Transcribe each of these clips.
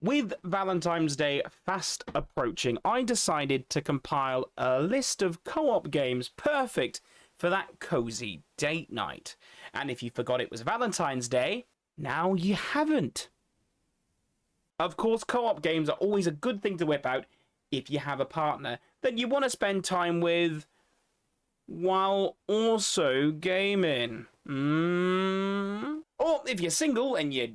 With Valentine's Day fast approaching, I decided to compile a list of co-op games perfect for that cozy date night. And if you forgot it was Valentine's Day, now you haven't. Of course, co-op games are always a good thing to whip out if you have a partner that you want to spend time with while also gaming. Or if you're single and your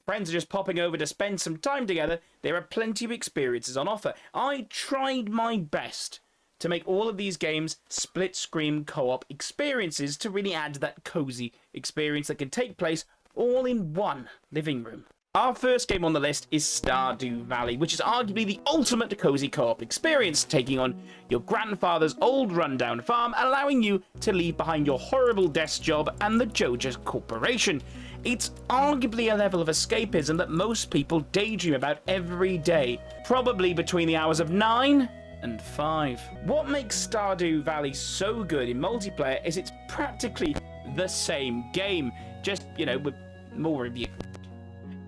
friends are just popping over to spend some time together, there are plenty of experiences on offer. I tried my best to make all of these games split-screen co-op experiences to really add that cozy experience that can take place all in one living room. Our first game on the list is Stardew Valley, which is arguably the ultimate cozy co-op experience, taking on your grandfather's old rundown farm, allowing you to leave behind your horrible desk job and the Joja Corporation. It's arguably a level of escapism that most people daydream about every day, probably between the hours of 9 and 5. What makes Stardew Valley so good in multiplayer is it's practically the same game, just, with more review.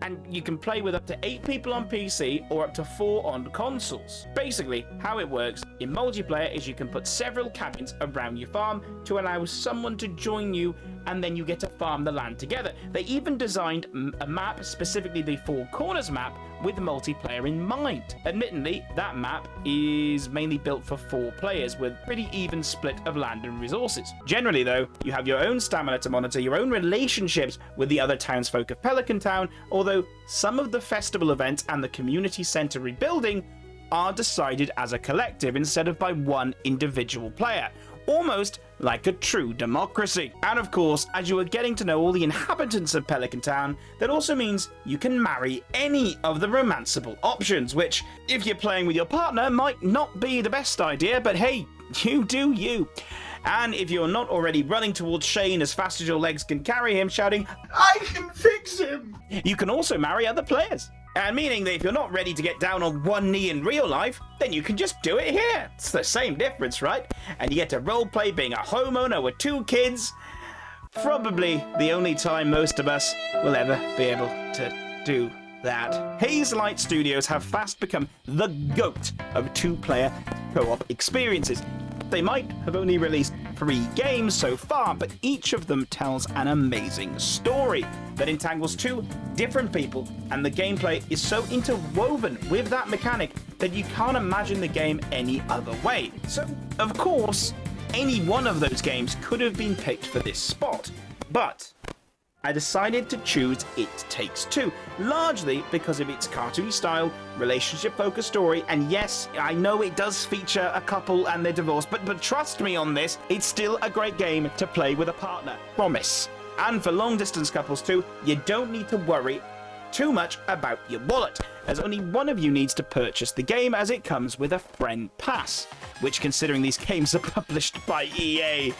And you can play with up to 8 people on PC or up to 4 on consoles. Basically, how it works in multiplayer is you can put several cabins around your farm to allow someone to join you, and then you get to farm the land together. They even designed a map, specifically the Four Corners map, with multiplayer in mind. Admittedly, that map is mainly built for 4 players with pretty even split of land and resources. Generally though, you have your own stamina to monitor, your own relationships with the other townsfolk of Pelican Town, although some of the festival events and the community center rebuilding are decided as a collective instead of by one individual player, almost like a true democracy. And of course, as you are getting to know all the inhabitants of Pelican Town, that also means you can marry any of the romanceable options, which, if you're playing with your partner, might not be the best idea, but hey, you do you. And if you're not already running towards Shane as fast as your legs can carry him, shouting, "I can fix him!" you can also marry other players. And meaning that if you're not ready to get down on one knee in real life, then you can just do it here. It's the same difference, right? And you get to roleplay being a homeowner with 2 kids. Probably the only time most of us will ever be able to do that. Hazelight Studios have fast become the GOAT of 2-player co-op experiences. They might have only released 3 games so far, but each of them tells an amazing story that entangles 2 different people, and the gameplay is so interwoven with that mechanic that you can't imagine the game any other way. So, of course, any one of those games could have been picked for this spot, but I decided to choose It Takes Two, largely because of its cartoon style, relationship-focused story, and yes, I know it does feature a couple and their divorce, but trust me on this, it's still a great game to play with a partner. Promise. And for long-distance couples too, you don't need to worry too much about your wallet, as only one of you needs to purchase the game as it comes with a friend pass, which, considering these games are published by EA,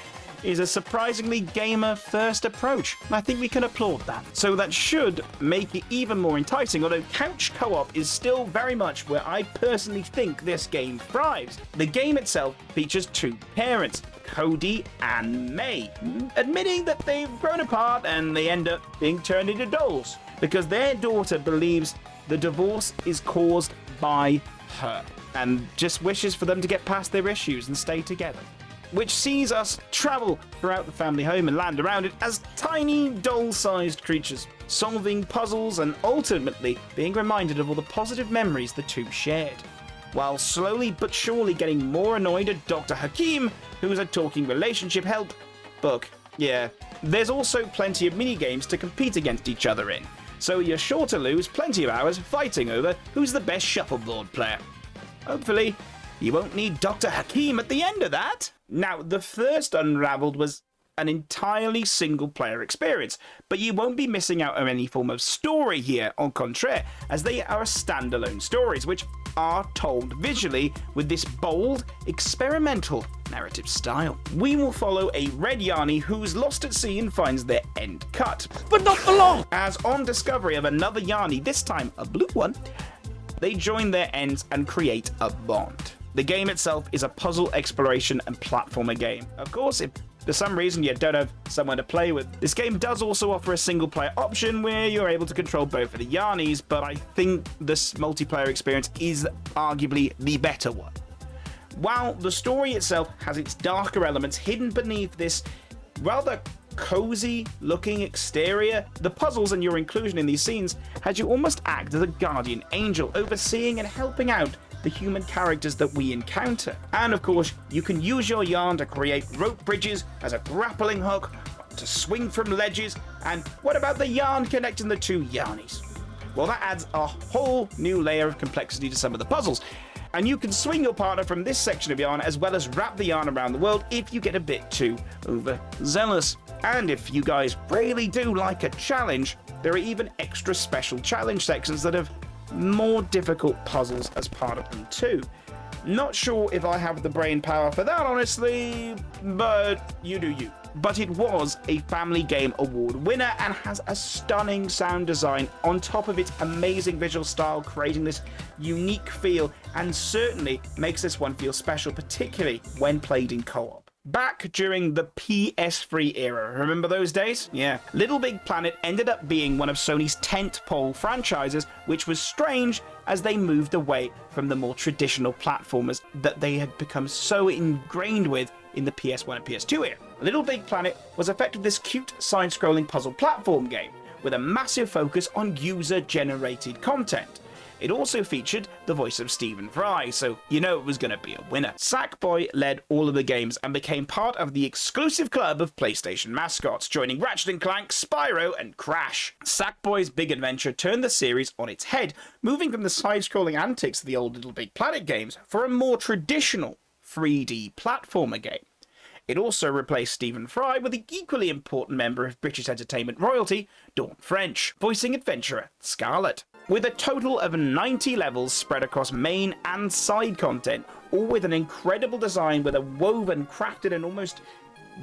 is a surprisingly gamer-first approach. I think we can applaud that. So that should make it even more enticing, although couch co-op is still very much where I personally think this game thrives. The game itself features 2 parents, Cody and May, admitting that they've grown apart and they end up being turned into dolls because their daughter believes the divorce is caused by her and just wishes for them to get past their issues and stay together, which sees us travel throughout the family home and land around it as tiny, doll-sized creatures, solving puzzles and ultimately being reminded of all the positive memories the 2 shared, while slowly but surely getting more annoyed at Dr. Hakim, who's a talking relationship help book. Yeah, there's also plenty of mini-games to compete against each other in, so you're sure to lose plenty of hours fighting over who's the best shuffleboard player. Hopefully, you won't need Dr. Hakim at the end of that. Now, the first Unraveled was an entirely single-player experience, but you won't be missing out on any form of story here, au contraire, as they are standalone stories, which are told visually with this bold, experimental narrative style. We will follow a red Yarny who's lost at sea and finds their end cut, but not for long, as on discovery of another Yarny, this time a blue one, they join their ends and create a bond. The game itself is a puzzle exploration and platformer game. Of course, if for some reason you don't have someone to play with. This game does also offer a single player option where you're able to control both of the Yarnies, but I think this multiplayer experience is arguably the better one. While the story itself has its darker elements hidden beneath this rather cozy looking exterior, the puzzles and your inclusion in these scenes has you almost act as a guardian angel, overseeing and helping out the human characters that we encounter. And of course, you can use your yarn to create rope bridges as a grappling hook, to swing from ledges, and what about the yarn connecting the two Yarnies? Well, that adds a whole new layer of complexity to some of the puzzles. And you can swing your partner from this section of yarn as well as wrap the yarn around the world if you get a bit too overzealous. And if you guys really do like a challenge, there are even extra special challenge sections that have more difficult puzzles as part of them too. Not sure if I have the brain power for that, honestly, but you do you. But it was a Family Game Award winner and has a stunning sound design on top of its amazing visual style, creating this unique feel, and certainly makes this one feel special, particularly when played in co-op. Back during the PS3 era, remember those days? Yeah. Little Big Planet ended up being one of Sony's tentpole franchises, which was strange as they moved away from the more traditional platformers that they had become so ingrained with in the PS1 and PS2 era. Little Big Planet was effectively this cute side-scrolling puzzle platform game with a massive focus on user-generated content. It also featured the voice of Stephen Fry, so you know it was going to be a winner. Sackboy led all of the games and became part of the exclusive club of PlayStation mascots, joining Ratchet & Clank, Spyro, and Crash. Sackboy's big adventure turned the series on its head, moving from the side-scrolling antics of the old Little Big Planet games for a more traditional 3D platformer game. It also replaced Stephen Fry with the equally important member of British entertainment royalty, Dawn French, voicing adventurer Scarlet. With a total of 90 levels spread across main and side content, all with an incredible design with a woven, crafted and almost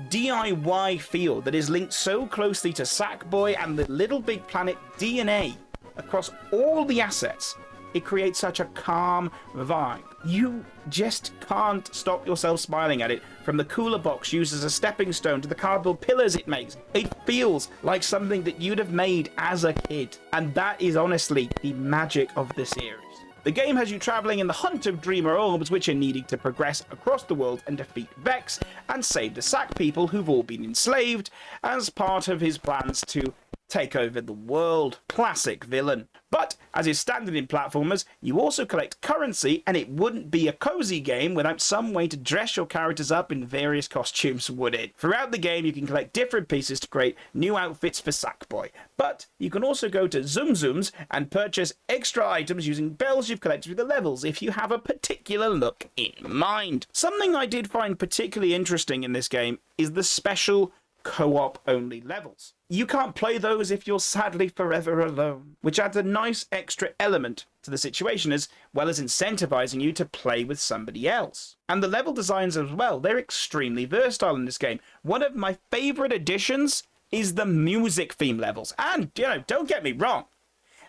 DIY feel that is linked so closely to Sackboy and the Little Big Planet DNA across all the assets, it creates such a calm vibe. You just can't stop yourself smiling at it, from the cooler box used as a stepping stone to the cardboard pillars it makes. It feels like something that you'd have made as a kid, and that is honestly the magic of the series. The game has you travelling in the hunt of Dreamer Orbs, which are needing to progress across the world and defeat Vex and save the Sack people who've all been enslaved as part of his plans to take over the world. Classic villain. But, as is standard in platformers, you also collect currency, and it wouldn't be a cozy game without some way to dress your characters up in various costumes, would it? Throughout the game, you can collect different pieces to create new outfits for Sackboy. But you can also go to Zoom Zooms and purchase extra items using bells you've collected through the levels if you have a particular look in mind. Something I did find particularly interesting in this game is the special co-op only levels. You can't play those if you're sadly forever alone, which adds a nice extra element to the situation as well as incentivizing you to play with somebody else. And the level designs as well, they're extremely versatile in this game. One of my favorite additions is the music theme levels. And, you know, don't get me wrong,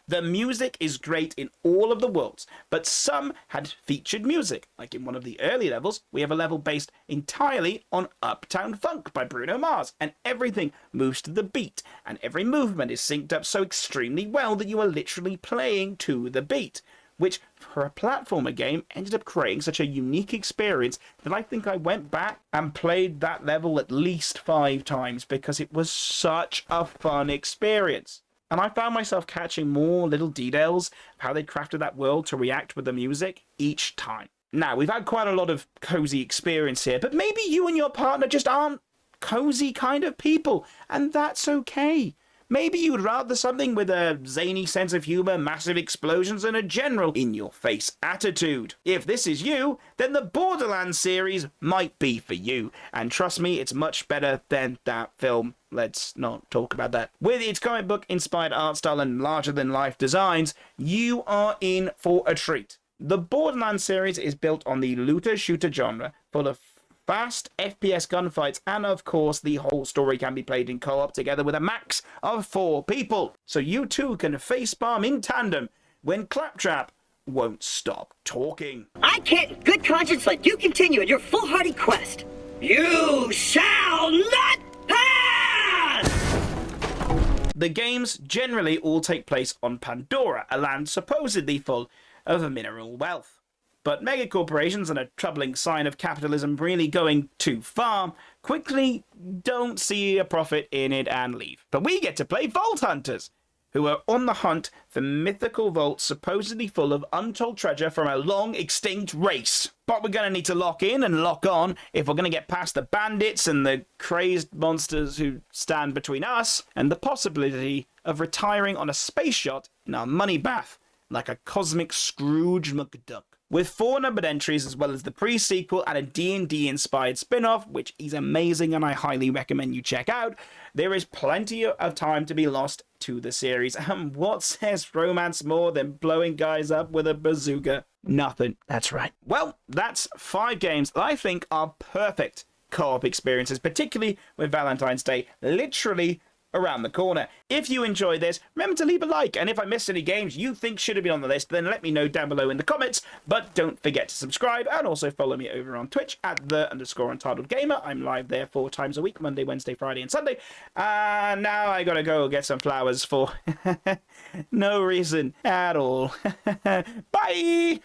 the music is great in all of the worlds, but some had featured music. Like in one of the early levels, we have a level based entirely on Uptown Funk by Bruno Mars, and everything moves to the beat, and every movement is synced up so extremely well that you are literally playing to the beat, which for a platformer game ended up creating such a unique experience that I think I went back and played that level at least 5 times because it was such a fun experience. And I found myself catching more little details of how they'd crafted that world to react with the music each time. Now, we've had quite a lot of cozy experience here, but maybe you and your partner just aren't cozy kind of people, and that's okay. Maybe you'd rather something with a zany sense of humor, massive explosions, and a general in-your-face attitude. If this is you, then the Borderlands series might be for you. And trust me, it's much better than that film. Let's not talk about that. With its comic book-inspired art style and larger-than-life designs, you are in for a treat. The Borderlands series is built on the looter-shooter genre, full of fast FPS gunfights, and of course the whole story can be played in co-op together with a max of 4 people, so you two can facepalm in tandem when Claptrap won't stop talking. I can't in good conscience let you continue in your foolhardy quest. You shall not pass! The games generally all take place on Pandora, a land supposedly full of mineral wealth. But megacorporations, and a troubling sign of capitalism really going too far, quickly don't see a profit in it and leave. But we get to play Vault Hunters, who are on the hunt for mythical vaults supposedly full of untold treasure from a long extinct race. But we're going to need to lock in and lock on if we're going to get past the bandits and the crazed monsters who stand between us and the possibility of retiring on a space yacht in our money bath like a cosmic Scrooge McDuck. With 4 numbered entries as well as the pre-sequel and a D&D inspired spin-off, which is amazing and I highly recommend you check out, there is plenty of time to be lost to the series. And what says romance more than blowing guys up with a bazooka? Nothing. That's right. Well, that's 5 games that I think are perfect co-op experiences, particularly with Valentine's Day literally around the corner. If you enjoyed this, remember to leave a like, and if I missed any games you think should have been on the list, then let me know down below in the comments. But don't forget to subscribe and also follow me over on Twitch at _UntitledGamer. I'm live there 4 times a week, Monday, Wednesday, Friday, and Sunday. And now I gotta go get some flowers for no reason at all. Bye!